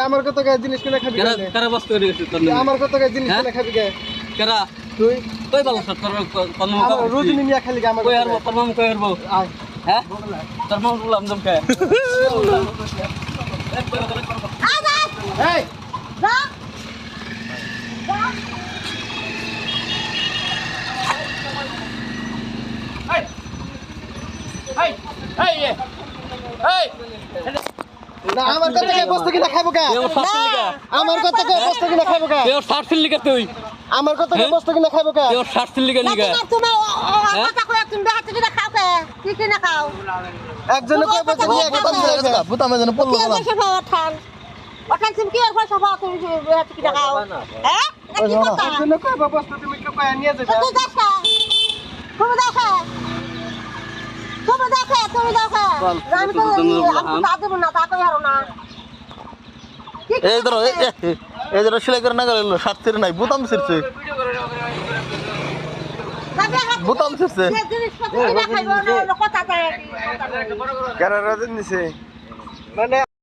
আমার কত জিনিস কিনে খাবি কারা বস্তু করে গেছিস তোর আমার কত জিনিস কিনে খাবি কে কারা তুই তুই ভালো সব তোর কোন রোজ নিয়া খালি আমার কই আর তোর মাম কই আরবো হ্যাঁ তোর মাম বললাম দম কে এই যা যা এই এই এই না আমার কত বস্তু কিনা খাবো কা আমার কত বস্তু কিনা খাবো কা তোর 60 লিখা তুই আমার কত বস্তু কিনা খাবো কা তোর 60 লিখা নিগা না তুমি কথা কই তুমি হাতে কিনা খাও কে কি কিনা খাও একজন কই বলতে নিয়ে কথা বলতে বুতামে যেন পড়লো না কি খাও ওঠান ওঠান তুমি কি আর পয়সা পাও তুমি হাতে কিনা খাও হ্যাঁ কি কথা একজন কই বস্তু তুমি কি কই নিয়ে যাবে তুই দেখা তুমি দেখা তুমি দেখো তুমি দেখো আমি তো দাদু না তাকে হারো না এই ধরো সেলাই করে না গেল সাতটির নাই বোতাম ছিড়ছে বোতাম ছিড়ছে কথা মানে